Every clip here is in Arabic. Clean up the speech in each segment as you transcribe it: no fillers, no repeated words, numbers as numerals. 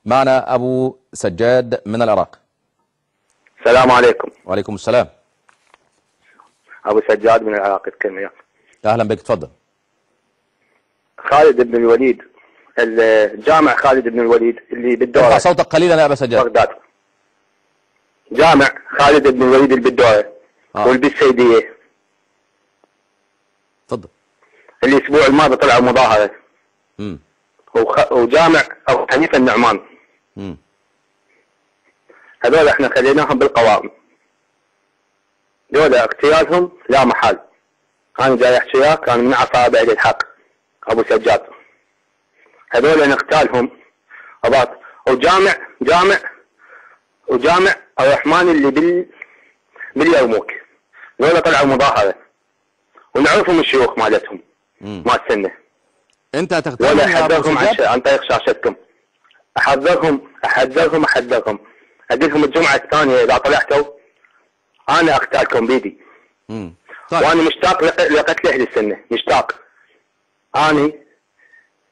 معنا أبو سجاد من العراق. السلام عليكم. وعليكم السلام. أبو سجاد من العراق اتكلم وياك. أهلا بك، تفضل. خالد بن الوليد، الجامع خالد بن الوليد اللي بالدورة. ارفع صوتك قليلا يا أبا سجاد. بغداد. جامع خالد بن الوليد اللي بالدورة والبالسيدية. تفضل. اللي الأسبوع الماضي طلعوا مظاهرة. وجامع أبو حنيفة النعمان. هذول احنا خليناهم بالقوائم. دول اغتيالهم لا محال. انا جاي احكي وياك، كان من عصابة الحق ابو سجاد. هذول نقتالهم اباط. وجامع الرحمن اللي باليرموك. دول طلعوا مظاهرة ونعرفهم الشيوخ مالتهم ما السنة. انت تغتالهم يا ابو سجاد عن طريق شاشتكم. احذرهم اديلهم الجمعة الثانية اذا طلعتوا انا اقتلكم بيدي. طيب. وانا مشتاق لقتل اهل السنة، مشتاق. انا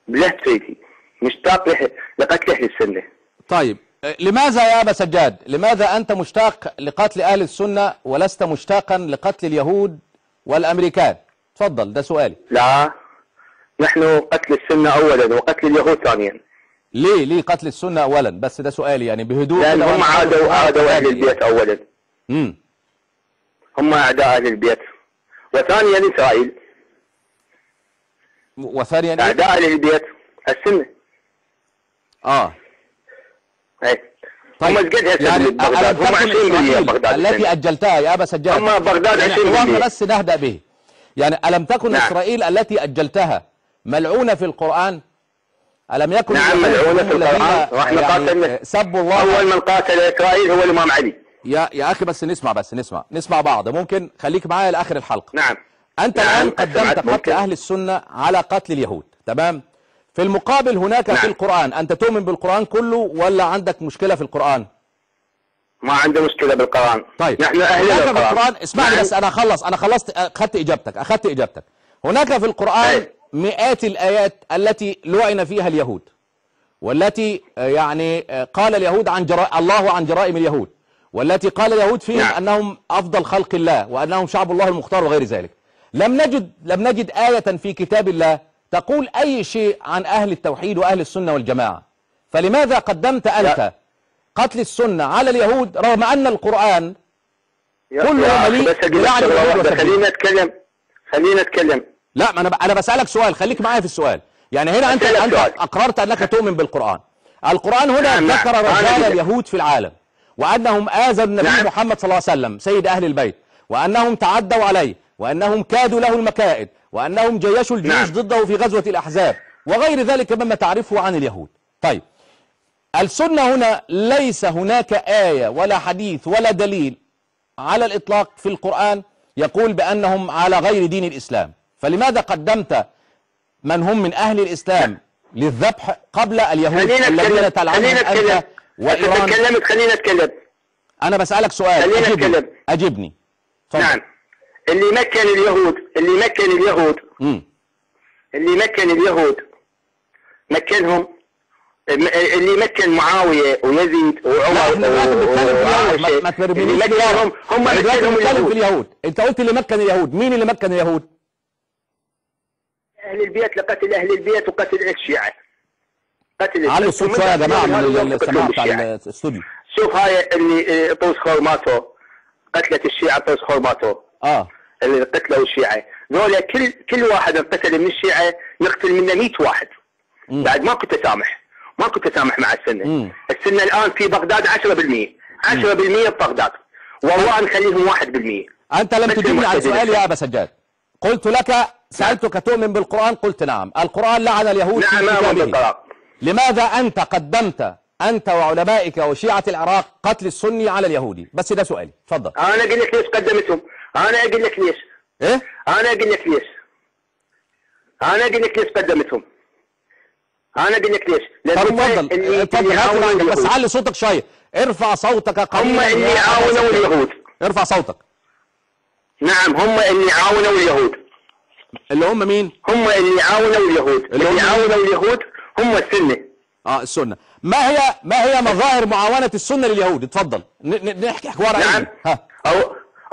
بلهجتي مشتاق لقتل اهل السنة. طيب، لماذا يا ابا سجاد، لماذا انت مشتاق لقتل اهل السنة ولست مشتاقا لقتل اليهود والامريكان؟ تفضل، ده سؤالي. لا، نحن قتل السنة اولا وقتل اليهود ثانيا. ليه قتل السنة اولا؟ بس ده سؤالي يعني بهدوء. لان هم عادوا اهل البيت اولا. هم اعداء اهل البيت. وثانيا اسرائيل. وثانيا اعداء اهل البيت السنة. اي. طيب. هم قد يعني بغداد، هم 20% بغداد التي اجلتها يا ابا سجاد. هم بغداد 20%. بس نهدأ به. يعني الم تكن اسرائيل التي اجلتها ملعونة في القرآن؟ ألم يكن نعم ملعونة في القرآن. واحنا قاتلنا. سبوا الله. أول من قاتل إسرائيل هو الإمام علي. يا أخي بس نسمع بعض. ممكن خليك معايا لآخر الحلقة. نعم. أنت الآن قدمت قتل أهل السنة على قتل اليهود، تمام؟ في المقابل هناك في القرآن، أنت تؤمن بالقرآن كله ولا عندك مشكلة في القرآن؟ ما عندي مشكلة بالقرآن. طيب. نحن أهل القرآن. اسمعني بس، أنا خلصت أخذت إجابتك. هناك في القرآن مئات الآيات التي لعن فيها اليهود، والتي يعني قال اليهود الله عن جرائم اليهود، والتي قال اليهود فيهم أنهم أفضل خلق الله وأنهم شعب الله المختار وغير ذلك. لم نجد آية في كتاب الله تقول أي شيء عن أهل التوحيد وأهل السنة والجماعة. فلماذا قدمت أنت قتل السنة على اليهود رغم أن القرآن كله مليء بلعن اليهود؟ خلينا نتكلم. لا، ما أنا بسألك سؤال، خليك معايا في السؤال. يعني هنا أنت أقررت أنك تؤمن بالقرآن. القرآن هنا ذكر رجال اليهود في العالم، وأنهم آذوا النبي محمد صلى الله عليه وسلم سيد أهل البيت، وأنهم تعدوا عليه، وأنهم كادوا له المكائد، وأنهم جيشوا الجيوش ضده في غزوة الأحزاب، وغير ذلك مما تعرفه عن اليهود. طيب، السنة هنا ليس هناك آية ولا حديث ولا دليل على الإطلاق في القرآن يقول بأنهم على غير دين الإسلام. فلماذا قدمت من هم من أهل الإسلام للذبح قبل اليهود الذين تلعنهم أنت وإيران؟ خلينا نتكلم. أنا بسألك سؤال، أجبني. فضل. نعم. اللي مكن اليهود مكنهم. اللي مكن معاوية ويزيد وعمر وعائشة، ما ترمينيش اليهود. هم مكنهم اليهود. انت قلت اللي مكن اليهود، مين اللي مكن اليهود؟ اهل البيت، لقتل اهل البيت وقتل الشيعة. على الصوت شوية يا جماعة من السماعة بتاع الاستوديو. شوف هاي اللي طوس خورماتو، قتلت الشيعة طوس خورماتو. اللي قتلوا الشيعة ذولا كل واحد انقتل من الشيعة نقتل منه 100 واحد. بعد ما كنت اسامح مع السنة. السنة الآن في بغداد 10% ببغداد، والله نخليهم 1%. أنت لم تجيبني عن سؤالي يا أبا سجاد. قلت لك، سألتك تؤمن بالقرآن؟ قلت نعم. القرآن لعن اليهود في كتابه. لماذا أنت قدمت أنت وعلمائك وشيعة العراق قتل السني على اليهودي؟ بس ده سؤالي. تفضل. أنا أقول لك ليش قدمتهم. أنا أقول لك ليش. إيه؟ أنا أقول لك ليش قدمتهم. أنا أقول لك ليش. تفضل بس علي صوتك شوية. ارفع صوتك قليلا. هم اللي عاونوا اليهود. ارفع صوتك. نعم، هم اللي عاونوا اليهود. اللي هم مين؟ هم اللي عاونوا اليهود. اللي عاونوا اليهود هم السنة. السنة. ما هي مظاهر معاونة السنة لليهود؟ اتفضل نحكي حوار. نعم.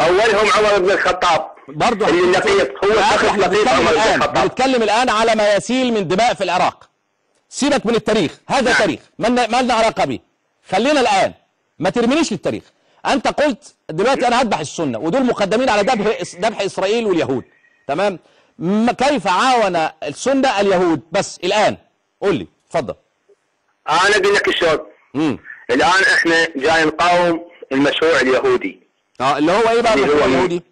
اولهم عمر بن الخطاب برضه اللي اللقيط هو لقيط عمر بن الخطاب. بنتكلم الآن على ما يسيل من دماء في العراق. سيبك من التاريخ، هذا نعم. تاريخ ما لنا علاقة به. خلينا الآن، ما ترمينيش للتاريخ. أنت قلت دلوقتي أنا هذبح السنة ودول مقدمين على ذبح إسرائيل واليهود، تمام؟ كيف عاون السنة اليهود؟ بس الآن قول لي، اتفضل. أنا أقول لك شلون. الآن إحنا جاي نقاوم المشروع اليهودي. اللي هو إيه بقى المشروع اليهودي؟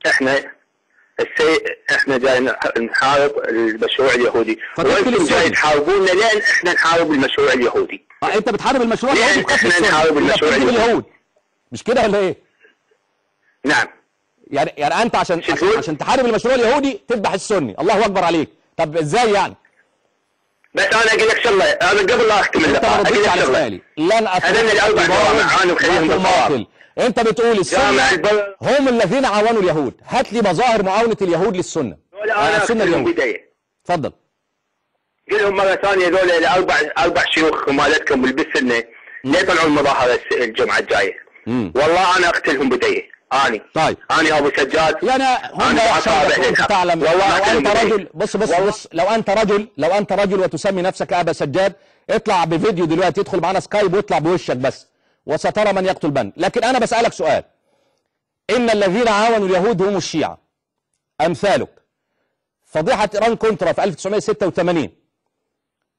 إحنا جاي نحارب المشروع اليهودي، وأنتم جاي تحاربونا لين إحنا نحارب المشروع اليهودي. أنت بتحارب المشروع اليهودي بقتل السنة. إحنا نحارب المشروع اليهود، مش كده ولا إيه؟ نعم. يعني أنت عشان تحارب المشروع اليهودي تذبح السني، الله أكبر عليك. طب إزاي يعني؟ بس انا اقول لك شغله، انا قبل لا اختم اللقاء اقول لك شغله. لن هذول الاربع جوامع انا مخليهم بالقرار. انت بتقول السنه هم الذين عاونوا اليهود، هات لي مظاهر معاونه اليهود للسنه. السنه اليهود. بدايه. اتفضل. قل لهم مره ثانيه هذول الاربع شيوخ مالتكم اللي بالسنه لا يطلعون المظاهره الجمعه الجايه. والله انا اقتلهم بدايه. طيب أنا أبو سجاد. يعني هم يخشونك تعلم. لو أنت رجل بص لو أنت رجل وتسمي نفسك أبا سجاد، اطلع بفيديو دلوقتي، ادخل معانا سكايب واطلع بوشك بس، وسترى من يقتل من. لكن أنا بسألك سؤال، إن الذين عاونوا اليهود هم الشيعة أمثالك. فضيحة إيران كونترا في 1986،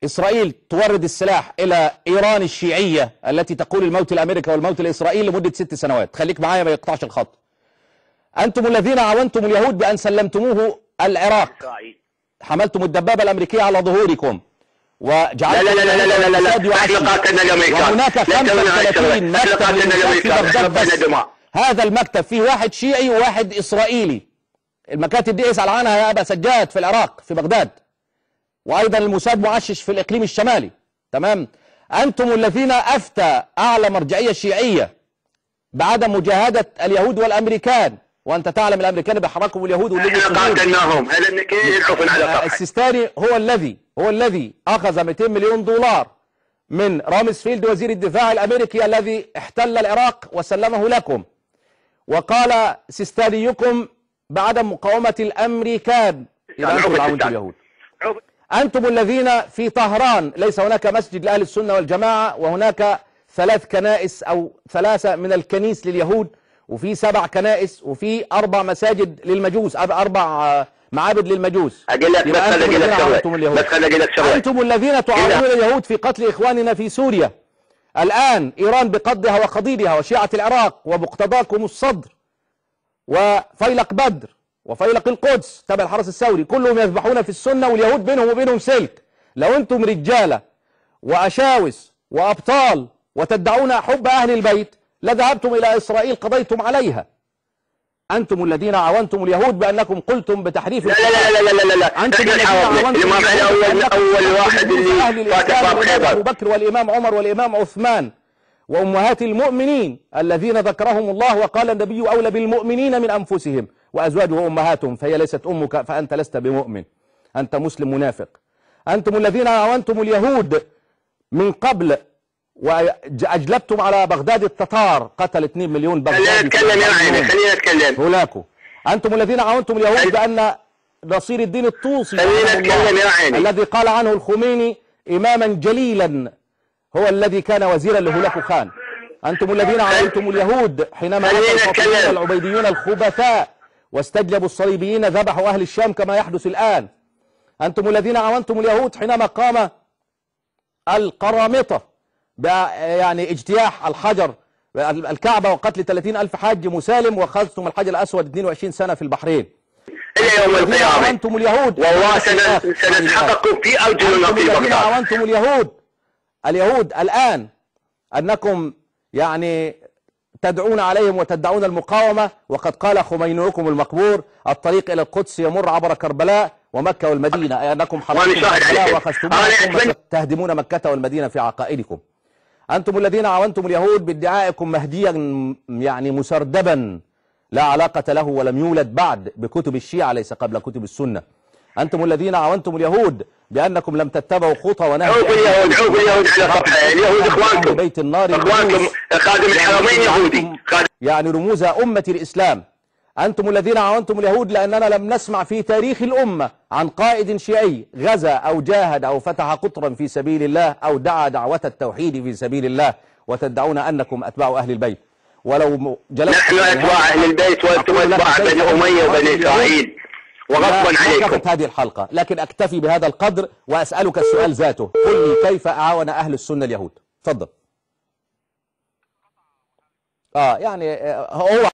إسرائيل تورد السلاح إلى إيران الشيعية التي تقول الموت لأمريكا والموت لإسرائيل لمدة 6 سنوات. خليك معايا ما يقطعش الخط. أنتم الذين عاونتم اليهود بأن سلمتموه العراق، حملتم الدبابة الأمريكية على ظهوركم وجعلتم لا قاتلنا الأمريكان. وهناك 35 مكتب. هذا المكتب فيه واحد شيعي وواحد إسرائيلي. المكاتب دي اسأل عنها يا أبا سجاد في العراق في بغداد، وأيضا الموساد معشش في الإقليم الشمالي، تمام؟ أنتم الذين أفتى أعلى مرجعية شيعية بعدم مجاهدة اليهود والأمريكان، وأنت تعلم الأمريكان بيحركوا اليهود احنا قاتلناهم. هذا يعرفون على صفحة. السيستاني هو الذي أخذ 200 مليون دولار من رامسفيلد وزير الدفاع الأمريكي الذي احتل العراق وسلمه لكم، وقال سيستانيكم بعدم مقاومة الأمريكان إذا أنتم عاونتم اليهود. أنتم الذين في طهران ليس هناك مسجد لأهل السنة والجماعة، وهناك 3 كنائس أو 3 من الكنيس لليهود، وفي 7 كنائس، وفي 4 مساجد للمجوس، 4 معابد للمجوس. أقول لك بس خلي لك شغلة. أنتم الذين تعاونون اليهود في قتل إخواننا في سوريا. الآن إيران بقضها وقضيضها وشيعة العراق ومقتضاكم الصدر وفيلق بدر وفيلق القدس تبع الحرس الثوري كلهم يذبحون في السنة، واليهود بينهم وبينهم سلك. لو أنتم رجالة وأشاوس وأبطال وتدعون حب أهل البيت لذهبتم إلى إسرائيل قضيتم عليها. أنتم الذين عاونتم اليهود بأنكم قلتم بتحريف القرآن. لا أنتم الذين عاونتم أول واحد اللي فاتح باب خيبر، أبو بكر والإمام عمر والإمام عثمان وأمهات المؤمنين الذين ذكرهم الله وقال النبي أولى بالمؤمنين من أنفسهم وأزواجه أمهاتهم فهي ليست أمك فأنت لست بمؤمن، أنت مسلم منافق. أنتم الذين عاونتم اليهود من قبل وأجلبتم على بغداد التتار، قتل 2 مليون بغدادي. خلينا نتكلم يا عيني، خلينا نتكلم. هولاكو. أنتم الذين عاونتم اليهود بأن نصير الدين الطوسي الذي قال عنه الخميني إماما جليلا هو الذي كان وزيرا لهولاكو خان. أنتم الذين عاونتم اليهود حينما أتى الفاطميون العبيديون الخبثاء واستجلبوا الصليبيين ذبحوا أهل الشام كما يحدث الآن. أنتم الذين عاونتم اليهود حينما قام القرامطة يعني اجتياح الحجر الكعبة وقتل 30,000 حاج مسالم، وأخذتم الحجر الأسود 22 سنة في البحرين. إلى يوم القيامة عاونتم اليهود والله سنتحقق في أرجلنا في بغداد. عاونتم اليهود الآن أنكم يعني تدعون عليهم وتدعون المقاومة، وقد قال خمينيكم المقبور الطريق إلى القدس يمر عبر كربلاء ومكة والمدينة، أنكم حرقتم كربلاء وأخذتموها تهدمون مكة والمدينة في عقائدكم. أنتم الذين عاونتم اليهود بادعائكم مهديا يعني مسردبا لا علاقة له ولم يولد بعد بكتب الشيعة ليس قبل كتب السنة. أنتم الذين عاونتم اليهود بأنكم لم تتبعوا خطى ونهج عوب اليهود على صفحة. اليهود إخوانكم، بيت النار، إخوانكم خادم الحرمين يهودي، يعني رموز أمة الإسلام. أنتم الذين عاونتم اليهود، لأننا لم نسمع في تاريخ الأمة عن قائد شيعي غزا أو جاهد أو فتح قطرا في سبيل الله أو دعا دعوة التوحيد في سبيل الله، وتدعون أنكم أتباع أهل البيت. ولو جلست نحن أتباع أهل البيت وأنتم أتباع بني أمية وبني إسرائيل وغصبا عليكم. وقفت هذه الحلقة، لكن أكتفي بهذا القدر وأسألك السؤال ذاته. قل لي كيف أعاون أهل السنة اليهود؟ تفضل. يعني هو